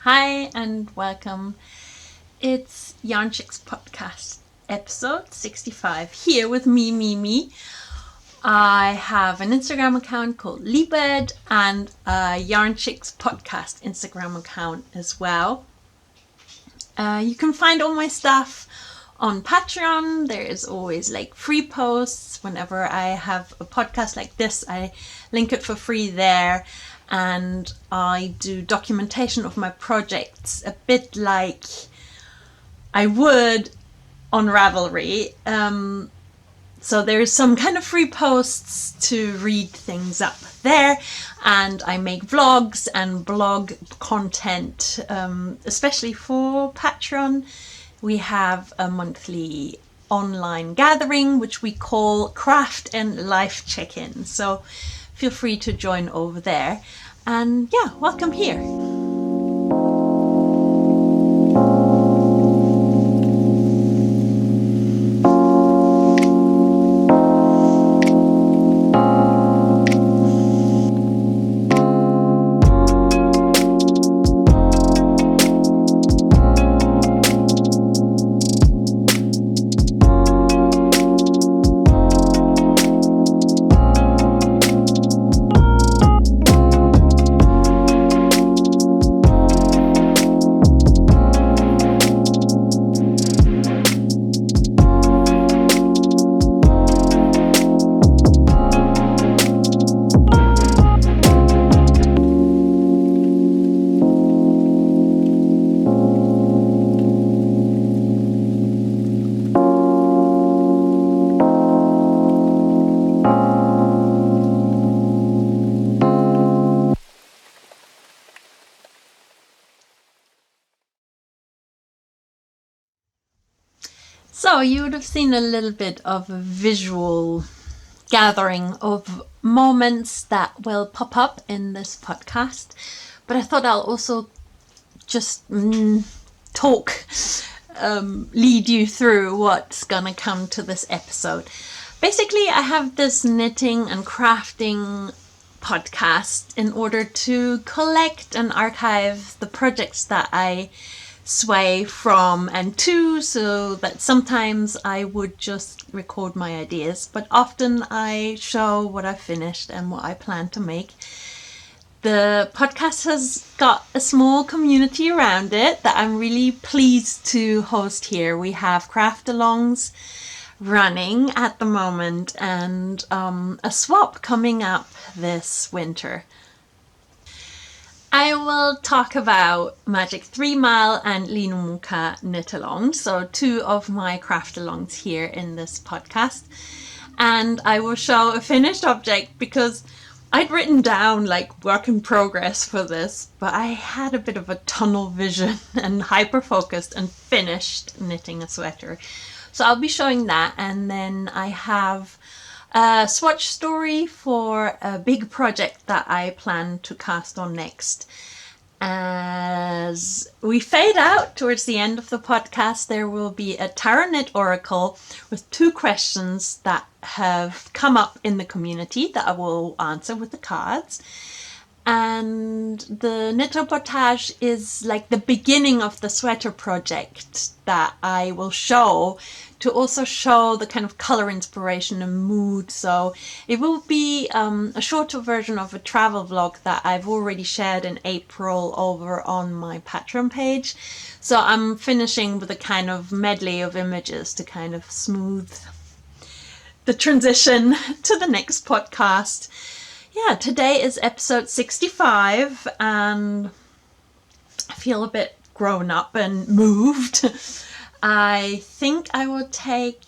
Hi and welcome. It's Yarnchix Podcast episode 65 here with me. I have an Instagram account called Liebed and a Yarnchix Podcast Instagram account as well. You can find all my stuff on Patreon. There is always free posts. Whenever I have a podcast like this, I link it for free there. And I do documentation of my projects a bit like I would on Ravelry. So there's some kind of free posts to read things up there, and I make vlogs and blog content, especially for Patreon. We have a monthly online gathering which we call Craft and Life Check-in. So feel free to join over there. And yeah, welcome here. So you would have seen a little bit of a visual gathering of moments that will pop up in this podcast, but I thought I'll also just lead you through what's gonna come to this episode. Basically, I have this knitting and crafting podcast in order to collect and archive the projects that I sway from and to, so that sometimes I would just record my ideas, but often I show what I finished and what I plan to make. The podcast has got a small community around it that I'm really pleased to host here. We have craft-alongs running at the moment and a swap coming up this winter. I will talk about Magic 3 Mile and Linumuka knit-alongs, so two of my craft-alongs here in this podcast. And I will show a finished object because I'd written down work in progress for this, but I had a bit of a tunnel vision and hyper-focused and finished knitting a sweater. So I'll be showing that, and then I have a Swatch Story for a big project that I plan to cast on next. As we fade out towards the end of the podcast, there will be a Tarot Knit Oracle with two questions that have come up in the community that I will answer with the cards. And the knit reportage is the beginning of the sweater project that I will show, to also show the kind of color inspiration and mood. So it will be a shorter version of a travel vlog that I've already shared in April over on my Patreon page. So I'm finishing with a kind of medley of images to kind of smooth the transition to the next podcast. Yeah, today is episode 65 and I feel a bit grown up and moved. I think I will take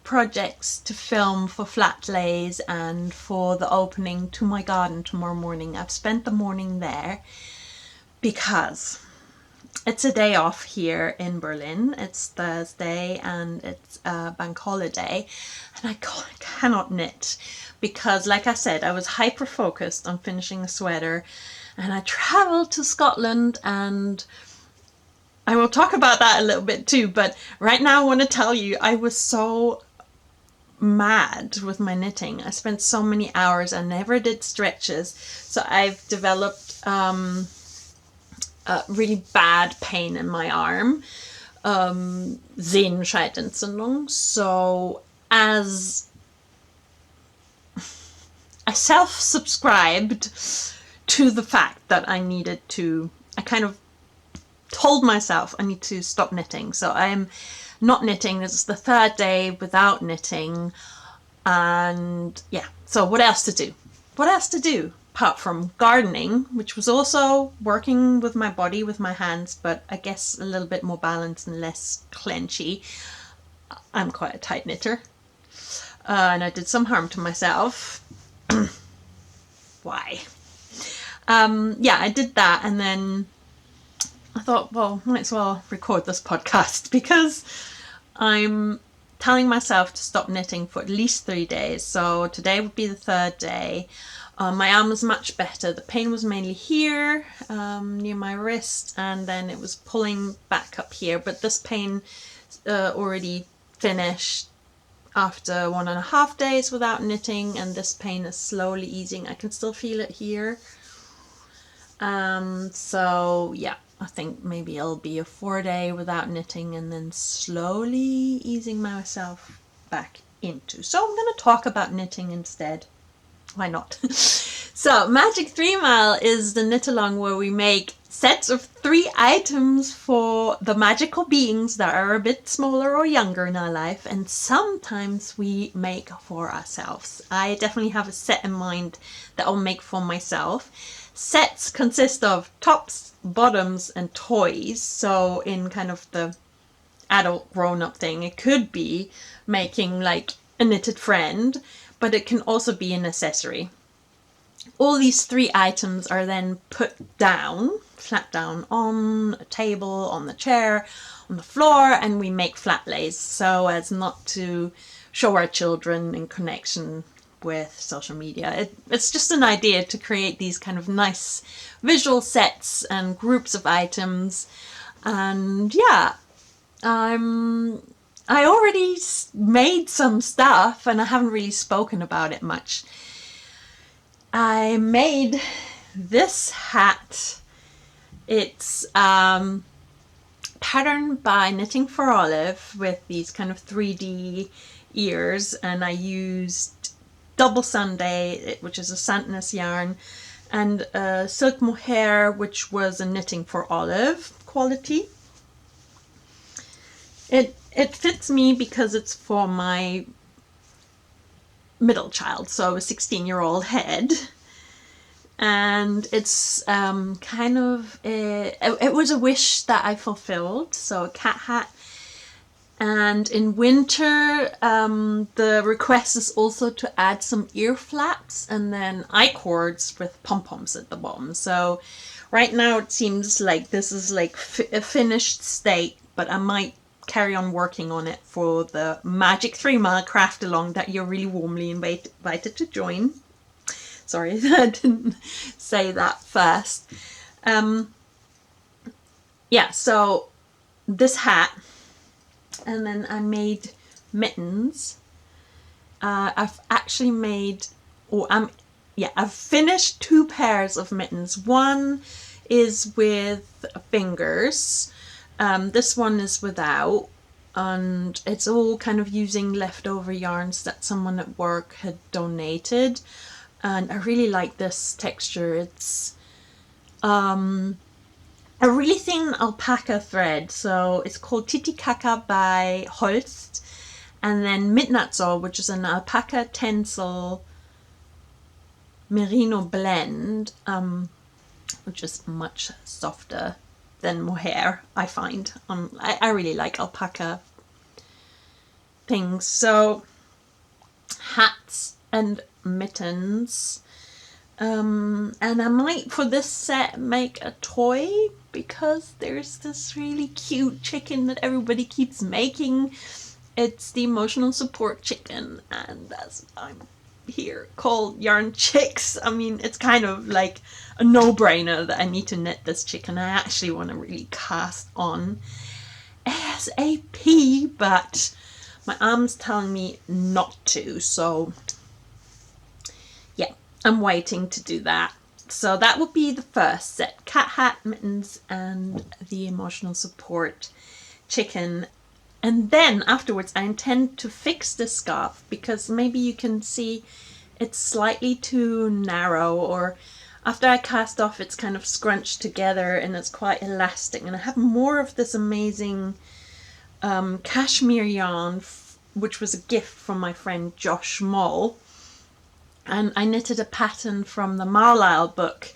projects to film for Flat Lays and for the opening to my garden tomorrow morning. I've spent the morning there because it's a day off here in Berlin. It's Thursday and it's a bank holiday, and I cannot knit because, like I said, I was hyper focused on finishing a sweater, and I traveled to Scotland, and I will talk about that a little bit too. But right now I want to tell you, I was so mad with my knitting. I spent so many hours. I never did stretches, so I've developed really bad pain in my arm, Sehenscheidentzündung. So as I self-subscribed to the fact that I kind of told myself I need to stop knitting. So I am not knitting. This is the third day without knitting. And yeah, so what else to do? What else to do apart from gardening, which was also working with my body, with my hands, but I guess a little bit more balanced and less clenchy. I'm quite a tight knitter. And I did some harm to myself. Why? Yeah, I did that, and then I thought, well, might as well record this podcast because I'm telling myself to stop knitting for at least 3 days. So today would be the third day. My arm was much better. The pain was mainly here, near my wrist, and then it was pulling back up here. But this pain already finished after 1.5 days without knitting, and this pain is slowly easing. I can still feel it here. So yeah, I think maybe it'll be a 4-day without knitting and then slowly easing myself back into. So I'm going to talk about knitting instead. Why not? So Magic 3 Mile is the knit along where we make sets of 3 items for the magical beings that are a bit smaller or younger in our life, and sometimes we make for ourselves. I definitely have a set in mind that I'll make for myself. Sets consist of tops, bottoms, and toys. So in kind of the adult grown-up thing, it could be making like a knitted friend, but it can also be an accessory. All these 3 items are then put down, flat down on a table, on the chair, on the floor, and we make flat lays so as not to show our children in connection with social media. It's just an idea to create these kind of nice visual sets and groups of items. And yeah, I already made some stuff and I haven't really spoken about it much. I made this hat. It's patterned by Knitting for Olive with these kind of 3D ears, and I used double Sunday, which is a Sandnes yarn, and silk mohair, which was a Knitting for Olive quality. It fits me because it's for my middle child, so a 16-year-old head, and it's kind of it was a wish that I fulfilled, so a cat hat. And in winter, the request is also to add some ear flaps and then I-cords with pom-poms at the bottom. So right now it seems like this is like a finished state, but I might carry on working on it for the Magic 3 Mile craft along that you're really warmly invited to join. Sorry, I didn't say that first. Yeah, so this hat. And then I made mittens. I've actually made, I've finished 2 pairs of mittens. One is with fingers. This one is without. And it's all kind of using leftover yarns that someone at work had donated. And I really like this texture. It's a really thin alpaca thread, so it's called Titicaca by Holst, and then Midnattsol, which is an alpaca tencel merino blend, which is much softer than mohair, I find. I really like alpaca things. So hats and mittens. And I might, for this set, make a toy, because there's this really cute chicken that everybody keeps making. It's the emotional support chicken, and as I'm here, called Yarnchix. I mean, it's kind of like a no-brainer that I need to knit this chicken. I actually want to really cast on ASAP, but my arm's telling me not to, so yeah, I'm waiting to do that. So that would be the first set: cat hat, mittens, and the emotional support chicken. And then afterwards I intend to fix the scarf, because maybe you can see it's slightly too narrow, or after I cast off it's kind of scrunched together and it's quite elastic. And I have more of this amazing cashmere yarn, which was a gift from my friend Josh Moll. And I knitted a pattern from the Marlisle book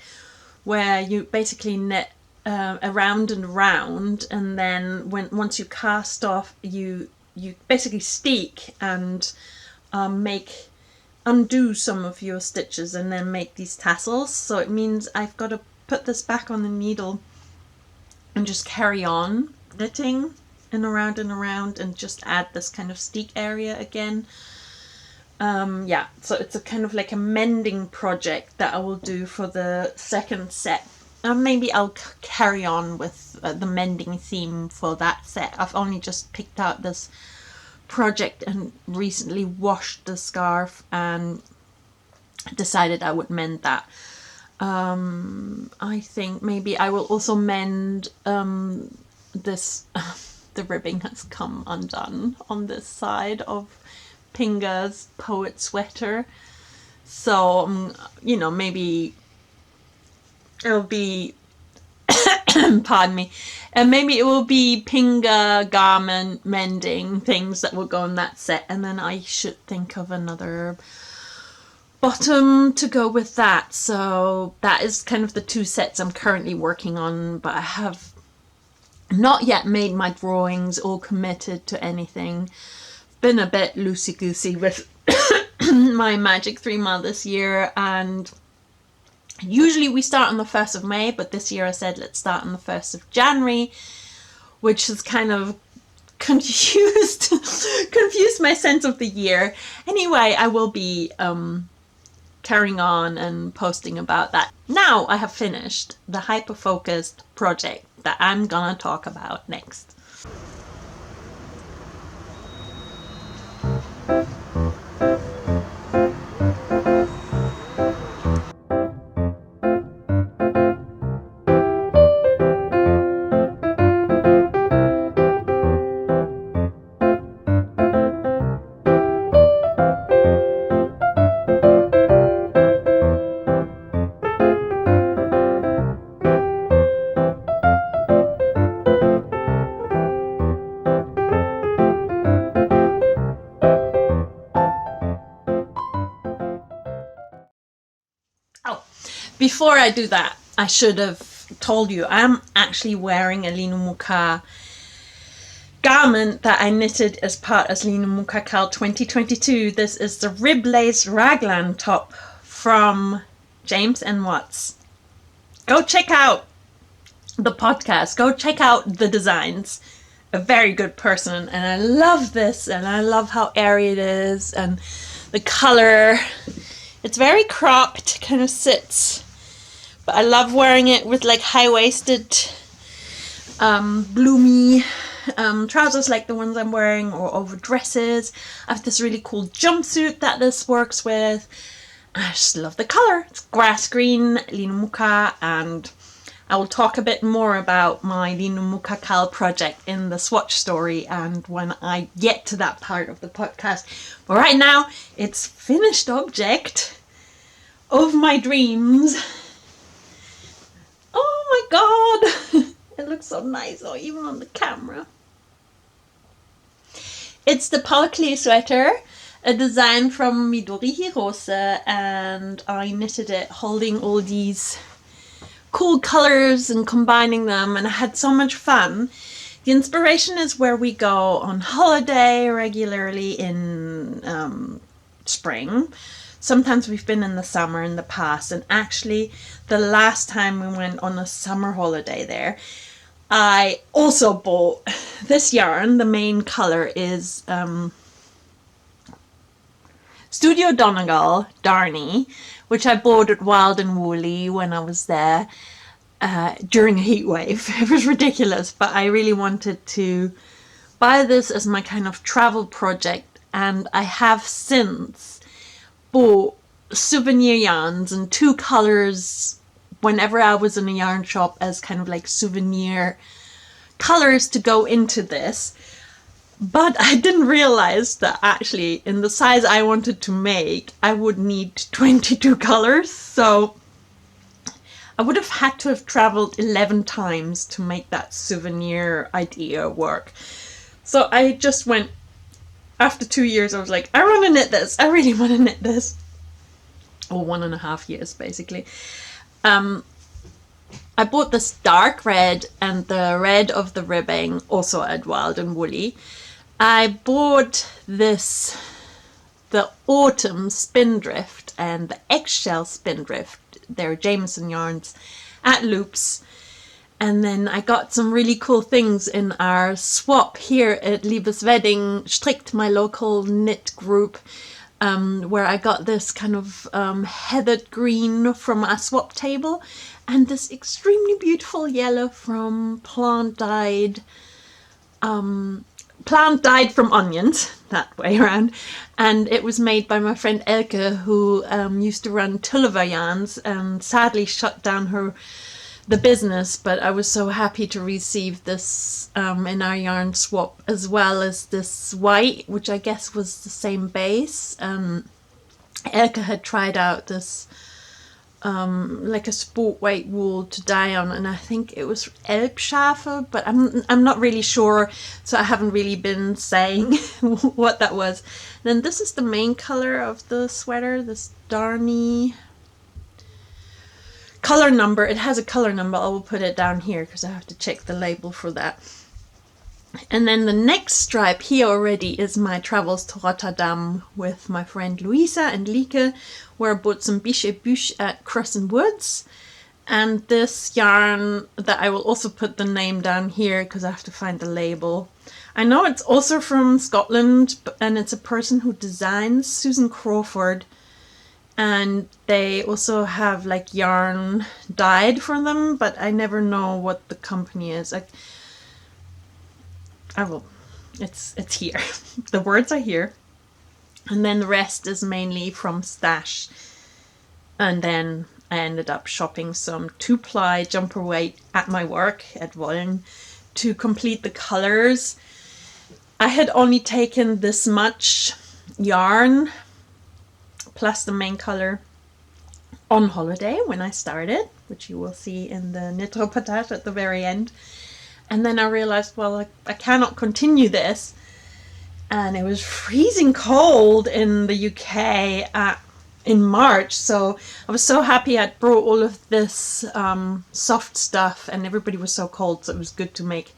where you basically knit around and around, and then once you cast off, you basically steek and undo some of your stitches and then make these tassels. So it means I've got to put this back on the needle and just carry on knitting and around and just add this kind of steek area again. So it's a kind of like a mending project that I will do for the second set. And maybe I'll carry on with the mending theme for that set. I've only just picked out this project and recently washed the scarf and decided I would mend that. I think maybe I will also mend this. The ribbing has come undone on this side of Pinga's poet sweater, so maybe it'll be pardon me, and maybe it will be Pinga garment mending things that will go in that set, and then I should think of another bottom to go with that. So that is kind of the two sets I'm currently working on, but I have not yet made my drawings or committed to anything. Been a bit loosey-goosey with my Magic 3 Mile this year, and usually we start on the 1st of May, but this year I said let's start on the 1st of January, which has kind of confused my sense of the year. Anyway, I will be carrying on and posting about that. Now I have finished the hyper-focused project that I'm gonna talk about next. Before I do that, I should have told you I'm actually wearing a Linumuka garment that I knitted as part of Linumuka Cal 2022. This is the rib lace raglan top from James and Watts. Go check out the podcast. Go check out the designs. A very good person, and I love this, and I love how airy it is, and the color. It's very cropped, kind of sits. But I love wearing it with like high-waisted, bloomy trousers like the ones I'm wearing, or over dresses. I have this really cool jumpsuit that this works with. I just love the color. It's grass green Linumuka, and I will talk a bit more about my Linumuka Cal project in the Swatch Story and when I get to that part of the podcast. But right now, it's finished object of my dreams. Oh my god! It looks so nice, oh, even on the camera. It's the Paul Klee sweater, a design from Midori Hirose, and I knitted it holding all these cool colors and combining them, and I had so much fun. The inspiration is where we go on holiday regularly in spring. Sometimes we've been in the summer in the past, and actually the last time we went on a summer holiday there, I also bought this yarn. The main color is Studio Donegal Darnie, which I bought at Wild and Woolly when I was there during a heat wave. It was ridiculous, but I really wanted to buy this as my kind of travel project, and I have since bought souvenir yarns in two colors whenever I was in a yarn shop as kind of like souvenir colors to go into this. But I didn't realize that actually in the size I wanted to make, I would need 22 colors. So I would have had to have traveled 11 times to make that souvenir idea work. So I just went, after 2 years, I was like, I want to knit this. I really want to knit this. Or 1.5 years, basically. I bought this dark red and the red of the ribbing, also at Wild and Woolly. I bought this, the Autumn Spindrift and the Eggshell Spindrift. They're Jameson yarns at Loops. And then I got some really cool things in our swap here at Liebes Wedding Strickt, my local knit group, where I got this kind of heathered green from our swap table and this extremely beautiful yellow from plant dyed from onions, that way around. And it was made by my friend Elke, who used to run Tulliver Yarns and sadly shut down the business. But I was so happy to receive this in our yarn swap, as well as this white, which I guess was the same base. Elke had tried out this like a sport weight wool to dye on, and I think it was Elbschafe, but I'm not really sure, so I haven't really been saying what that was. Then this is the main color of the sweater, this Darny color number. It has a color number. I will put it down here because I have to check the label for that. And then the next stripe here already is my travels to Rotterdam with my friend Louisa and Lieke, where I bought some biche et bûche at Crossen Woods. And this yarn that I will also put the name down here because I have to find the label. I know it's also from Scotland, and it's a person who designs, Susan Crawford. And they also have like yarn dyed for them, but I never know what the company is. It's here. The words are here. And then the rest is mainly from Stash. And then I ended up shopping some 2-ply jumper weight at my work at Wollen to complete the colors. I had only taken this much yarn plus the main color on holiday when I started, which you will see in the knit reportage at the very end. And then I realized, well, I cannot continue this. And it was freezing cold in the UK in March. So I was so happy I'd brought all of this soft stuff, and everybody was so cold. So it was good to make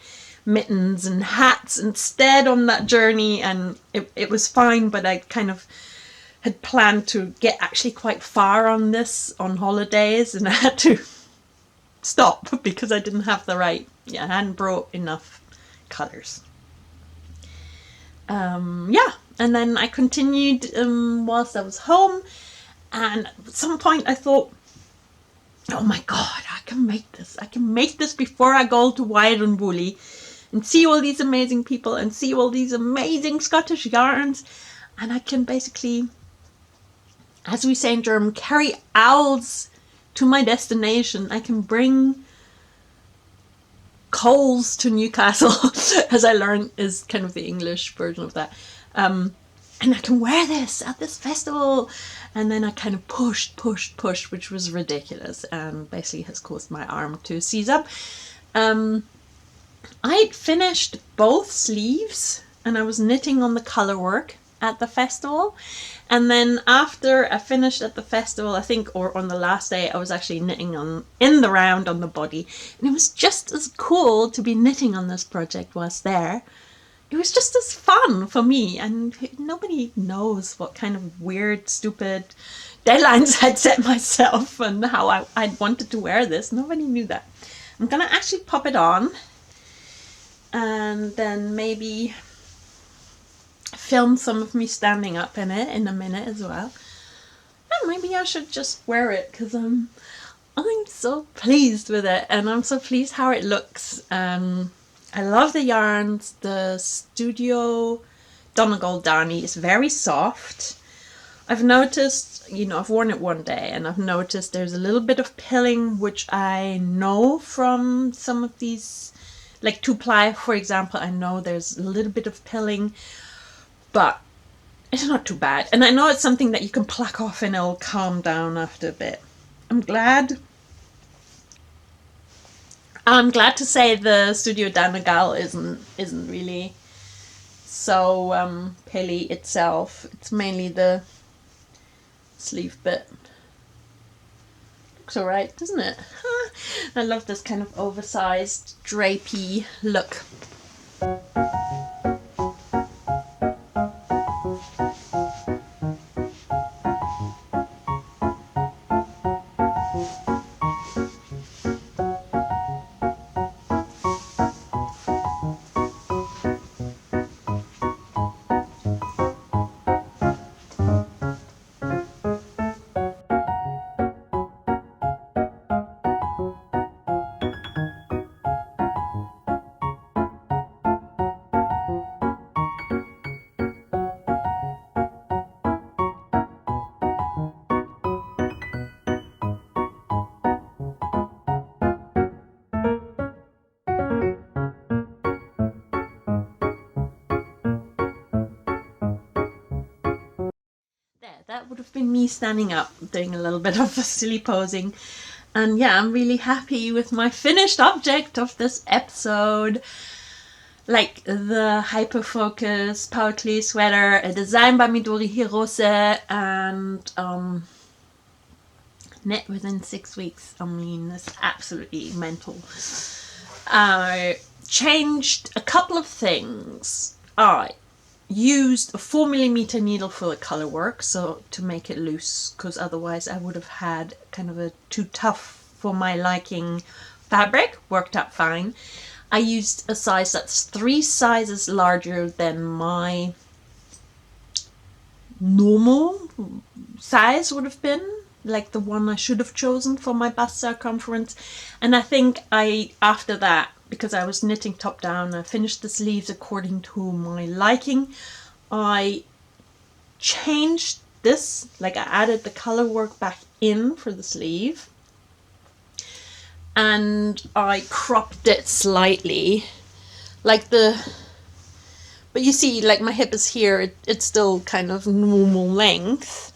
mittens and hats instead on that journey. And it was fine, but I kind of had planned to get actually quite far on this on holidays, and I had to stop because I didn't have I hadn't brought enough colors. And then I continued whilst I was home, and at some point I thought, oh my god, I can make this before I go to Wild and Woolly and see all these amazing people and see all these amazing Scottish yarns, and I can basically, as we say in German, carry owls to my destination. I can bring coals to Newcastle, as I learned is kind of the English version of that. And I can wear this at this festival. And then I kind of pushed, which was ridiculous, and basically has caused my arm to seize up. I'd finished both sleeves, and I was knitting on the color work at the festival. And then after I finished at the festival, I think, or on the last day, I was actually knitting in the round on the body. And it was just as cool to be knitting on this project whilst there. It was just as fun for me, and nobody knows what kind of weird, stupid deadlines I'd set myself and how I'd wanted to wear this. Nobody knew that. I'm gonna actually pop it on and then maybe film some of me standing up in it in a minute as well. And maybe I should just wear it because I'm so pleased with it, and I'm so pleased how it looks. I love the yarns. The Studio Donegal Darnie is very soft. I've noticed, I've worn it one day and I've noticed there's a little bit of pilling, which I know from some of these, like 2-ply, for example. I know there's a little bit of pilling, but it's not too bad. And I know it's something that you can pluck off and it'll calm down after a bit. I'm glad to say the Studio Danagal isn't really so pilly itself. It's mainly the sleeve bit. Looks alright, doesn't it? I love this kind of oversized drapey look. That would have been me standing up, doing a little bit of silly posing. And yeah, I'm really happy with my finished object of this episode. Like the Hyperfocus Paul Klee sweater, a design by Midori Hirose, and knit within 6 weeks. I mean, it's absolutely mental. I changed a couple of things. Alright. Used a 4mm needle for the color work, so to make it loose, because otherwise I would have had kind of a too tough for my liking fabric. Worked out fine. I used a size that's 3 sizes larger than my normal size would have been, like the one I should have chosen for my bust circumference. And I think after that, because I was knitting top down, I finished the sleeves according to my liking. I changed this, like I added the color work back in for the sleeve, and I cropped it slightly, but you see, like my hip is here, it's still kind of normal length.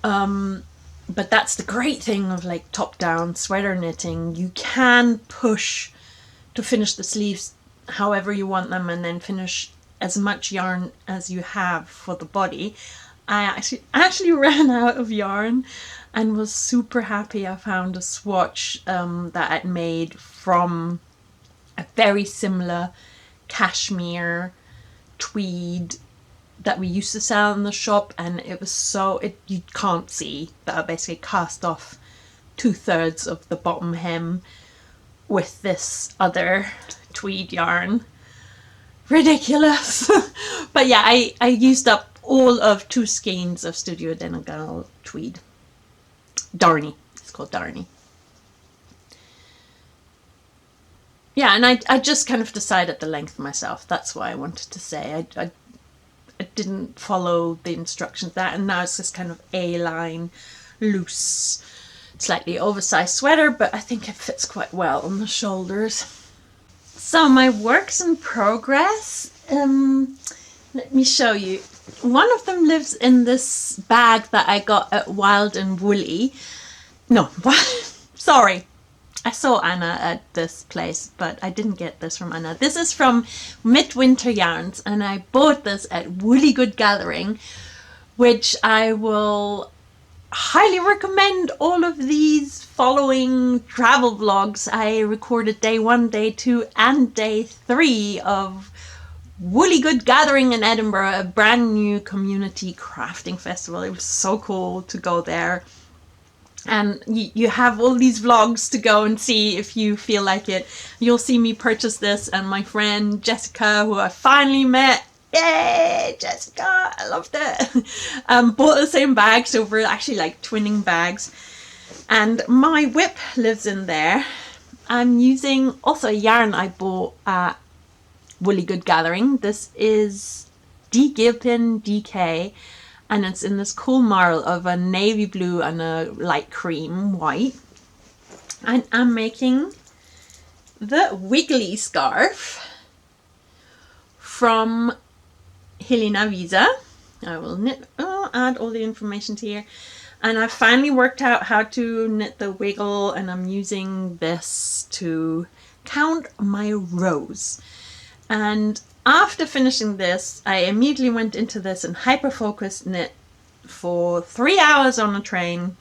But that's the great thing of like top down sweater knitting. You can push to finish the sleeves however you want them, and then finish as much yarn as you have for the body. I actually ran out of yarn and was super happy I found a swatch that I'd made from a very similar cashmere tweed that we used to sell in the shop, and it was you can't see, but I basically cast off 2/3 of the bottom hem with this other tweed yarn. Ridiculous. But yeah, I used up all of 2 skeins of Studio Danagal tweed. Darny. It's called Darny. Yeah, and I just kind of decided the length myself. That's what I wanted to say. I didn't follow the instructions that, and now it's just kind of A-line, loose, slightly oversized sweater, but I think it fits quite well on the shoulders. So my works in progress, let me show you. One of them lives in this bag that I got at Wild and Woolly. No, sorry. I saw Anna at this place, but I didn't get this from Anna. This is from Midwinter Yarns, and I bought this at Woolly Good Gathering, which I will highly recommend. All of these following travel vlogs I recorded day 1, day 2, and day 3 of Woolly Good Gathering in Edinburgh, a brand new community crafting festival. It was so cool to go there. And you have all these vlogs to go and see if you feel like it. You'll see me purchase this, and my friend Jessica, who I finally met, yay, Jessica, I loved it, bought the same bag, so we're actually like twinning bags. And my whip lives in there. I'm using also a yarn I bought at Woolly Good Gathering. This is D. Gilpin DK, and it's in this cool marl of a navy blue and a light cream white. And I'm making the Wiggly scarf from Helena Wieser. I will add all the information to here. And I finally worked out how to knit the wiggle, and I'm using this to count my rows. And after finishing this, I immediately went into this and hyper-focused knit for 3 hours on a train.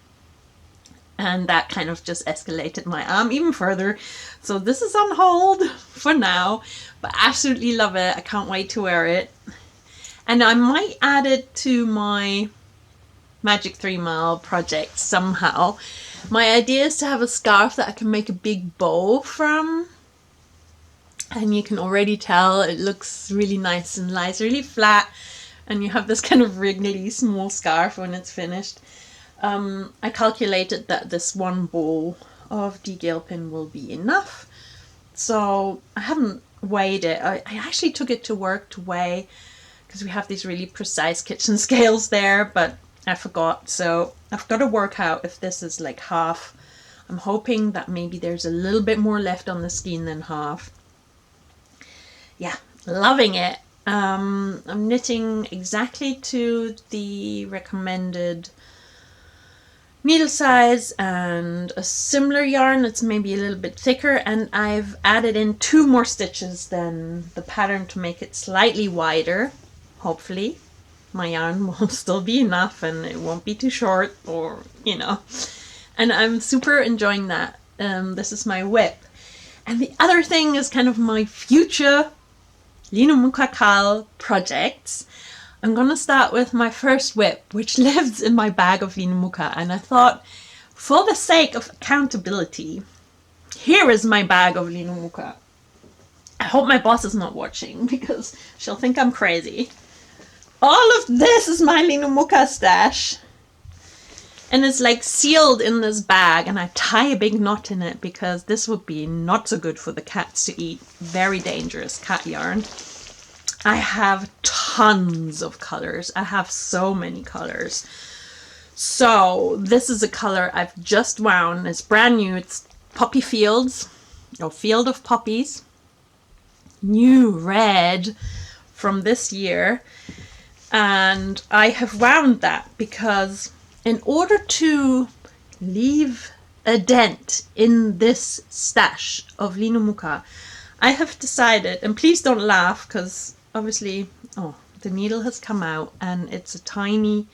And that kind of just escalated my arm even further. So this is on hold for now, but absolutely love it. I can't wait to wear it. And I might add it to my Magic 3 Mile project somehow. My idea is to have a scarf that I can make a big bow from. And you can already tell it looks really nice and lies really flat. And you have this kind of wriggly small scarf when it's finished. I calculated that this one ball of degale pin will be enough. So I haven't weighed it. I actually took it to work to weigh, because we have these really precise kitchen scales there, but I forgot. So I've got to work out if this is like half. I'm hoping that maybe there's a little bit more left on the skein than half. Yeah, loving it. I'm knitting exactly to the recommended needle size and a similar yarn. It's maybe a little bit thicker, and I've added in 2 more stitches than the pattern to make it slightly wider. Hopefully my yarn will still be enough and it won't be too short, or and I'm super enjoying that. This is my whip, and the other thing is kind of my future Linumuka projects. I'm gonna start with my first whip, which lives in my bag of Linumuka, and I thought, for the sake of accountability, here is my bag of Linumuka. I hope my boss is not watching, because she'll think I'm crazy. All of this is my Linumuka stash, and it's like sealed in this bag, and I tie a big knot in it because this would be not so good for the cats to eat. Very dangerous cat yarn. I have tons of colors. I have so many colors. So this is a color I've just wound. It's brand new. It's Poppy Fields, or Field of Poppies. New red from this year. And I have wound that because in order to leave a dent in this stash of Linumuka, I have decided, and please don't laugh because obviously, the needle has come out and it's a tiny,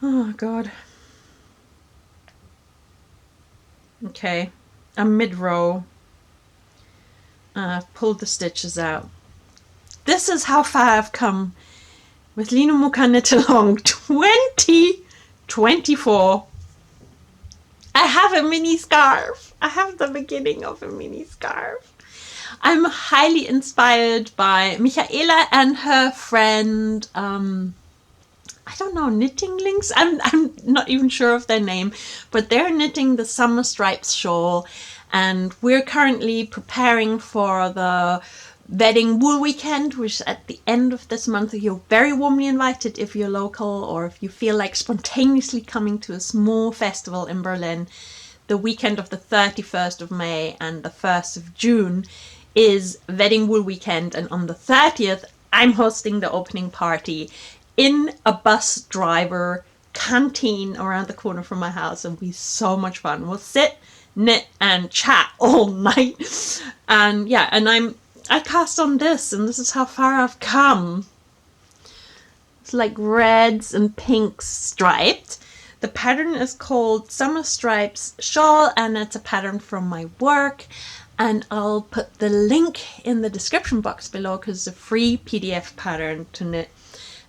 oh God. Okay, I'm mid-row. I've pulled the stitches out. This is how far I've come with Linumuka Knit Along 2024. I have a mini scarf. I have the beginning of a mini scarf. I'm highly inspired by Michaela and her friend, I don't know, Knitting Links? I'm not even sure of their name, but they're knitting the Summerstripes shawl, and we're currently preparing for the Wedding Wool Weekend, which at the end of this month. You're very warmly invited if you're local, or if you feel like spontaneously coming to a small festival in Berlin. The weekend of the 31st of May and the 1st of June is Wedding Wool Weekend, and on the 30th I'm hosting the opening party in a bus driver canteen around the corner from my house. It'll be so much fun. We'll sit, knit and chat all night, and yeah, and I cast on this, and this is how far I've come. It's like reds and pinks striped. The pattern is called Summerstripes Shawl, and it's a pattern from my work. And I'll put the link in the description box below because it's a free PDF pattern to knit.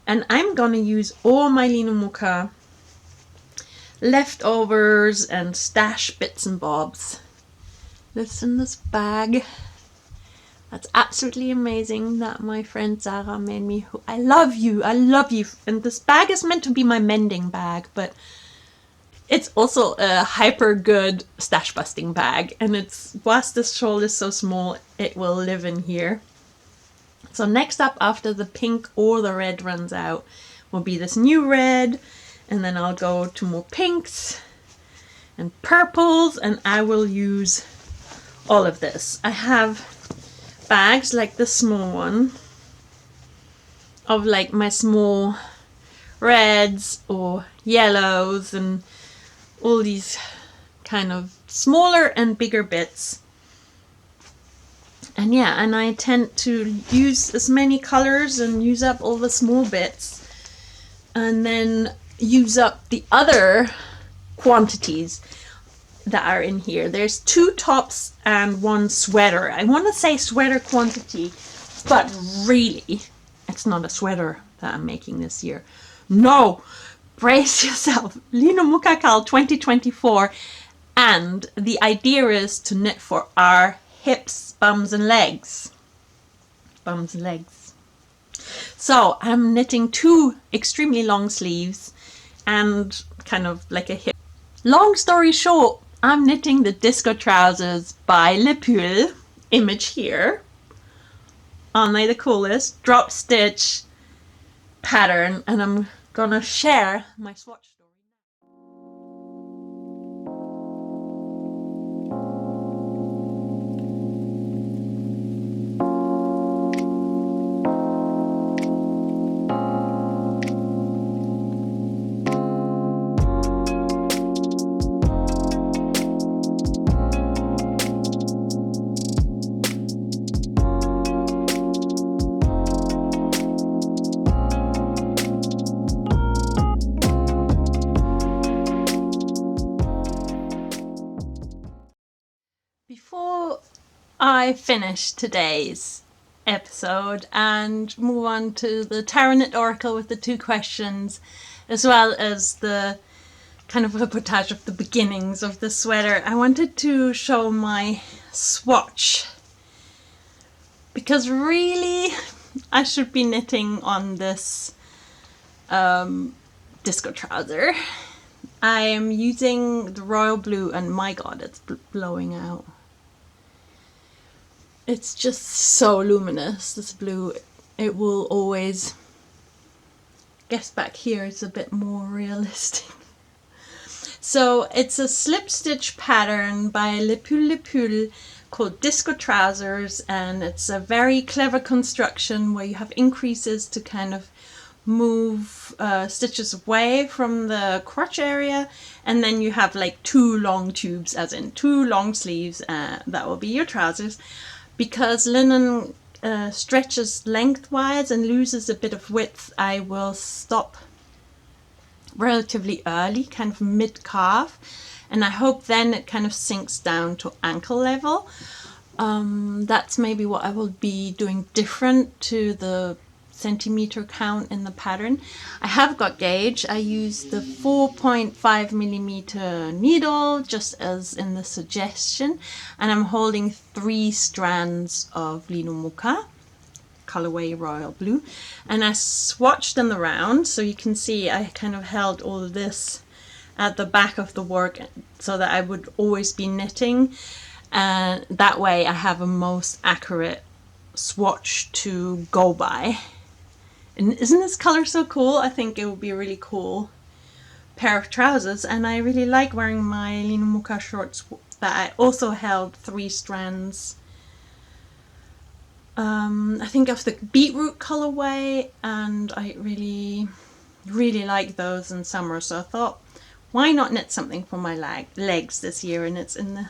And I'm going to use all my Linumuka leftovers and stash bits and bobs. This in this bag. That's absolutely amazing that my friend Sarah made me. I love you. I love you. And this bag is meant to be my mending bag, but it's also a hyper good stash busting bag, and whilst this shawl is so small, it will live in here. So next up, after the pink or the red runs out, will be this new red, and then I'll go to more pinks and purples, and I will use all of this. I have bags like this small one of like my small reds or yellows and all these kind of smaller and bigger bits. And yeah, and I tend to use as many colors and use up all the small bits and then use up the other quantities that are in here. There's 2 tops and 1 sweater. I want to say sweater quantity, but really it's not a sweater that I'm making this year. No, brace yourself. Linnumukakal 2024, and the idea is to knit for our hips, bums and legs. Bums and legs. So I'm knitting 2 extremely long sleeves and kind of like a hip. Long story short, I'm knitting the disco trousers by Le Pull, image here. Aren't they the coolest? Drop stitch pattern, and I'm gonna share my swatch story. Before I finish today's episode and move on to the Tarot Knit Oracle with the 2 questions, as well as the kind of reportage of the beginnings of the sweater, I wanted to show my swatch, because really I should be knitting on this disco trouser. I am using the royal blue, and my god, it's blowing out. It's just so luminous, this blue. It will always, I guess back here it's a bit more realistic. So it's a slip stitch pattern by Le Pull called Disco Trousers, and it's a very clever construction where you have increases to kind of move stitches away from the crotch area, and then you have like 2 long tubes, as in 2 long sleeves, that will be your trousers. Because linen stretches lengthwise and loses a bit of width, I will stop relatively early, kind of mid-calf, and I hope then it kind of sinks down to ankle level. That's maybe what I will be doing different to the centimeter count in the pattern. I have got gauge. I use the 4.5 millimeter needle, just as in the suggestion, and I'm holding 3 strands of Linnumuka colorway royal blue, and I swatched them around, so you can see I kind of held all of this at the back of the work so that I would always be knitting, and that way I have a most accurate swatch to go by. And isn't this color so cool? I think it would be a really cool pair of trousers, and I really like wearing my Linnumuka shorts that I also held 3 strands. I think of the beetroot colorway, and I really like those in summer, so I thought, why not knit something for my legs this year? And it's in the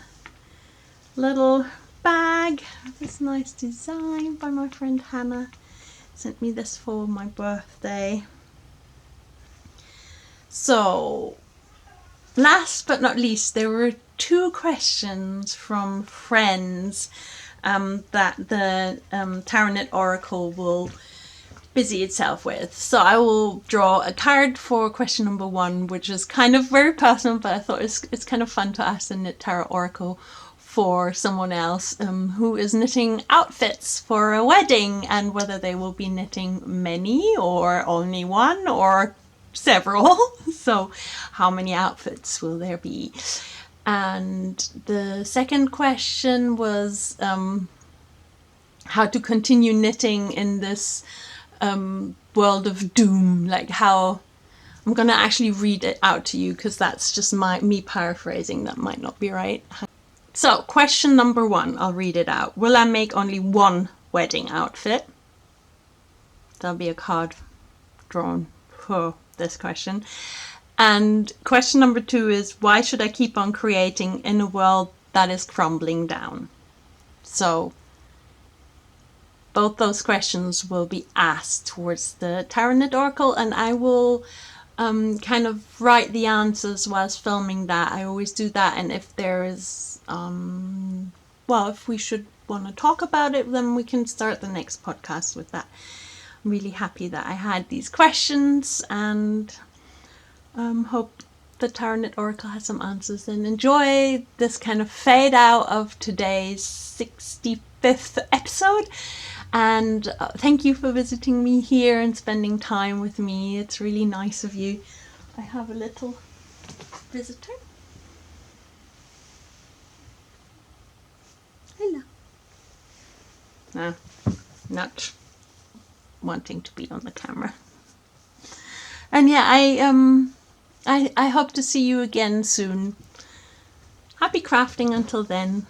little bag with this nice design by my friend Hannah. Sent me this for my birthday. So, last but not least, there were 2 questions from friends that the Tarot Knit Oracle will busy itself with. So I will draw a card for question number 1, which is kind of very personal, but I thought it's kind of fun to ask the Knit Tarot Oracle for someone else who is knitting outfits for a wedding, and whether they will be knitting many or only 1 or several. So how many outfits will there be? And the second question was how to continue knitting in this world of doom. Like how I'm gonna actually read it out to you because that's just me paraphrasing. That might not be right. So question number 1, I'll read it out. Will I make only one wedding outfit? There'll be a card drawn for this question. And question number 2 is, why should I keep on creating in a world that is crumbling down? So both those questions will be asked towards the Tarot Knit Oracle, and I will kind of write the answers whilst filming that. I always do that, and if there is, if we should want to talk about it, then we can start the next podcast with that. I'm really happy that I had these questions, and hope the Tarot Knit Oracle has some answers, and enjoy this kind of fade out of today's 65th episode. And thank you for visiting me here and spending time with me. It's really nice of you. I have a little visitor. Hello. Not wanting to be on the camera. And yeah, I hope to see you again soon. Happy crafting until then.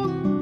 you.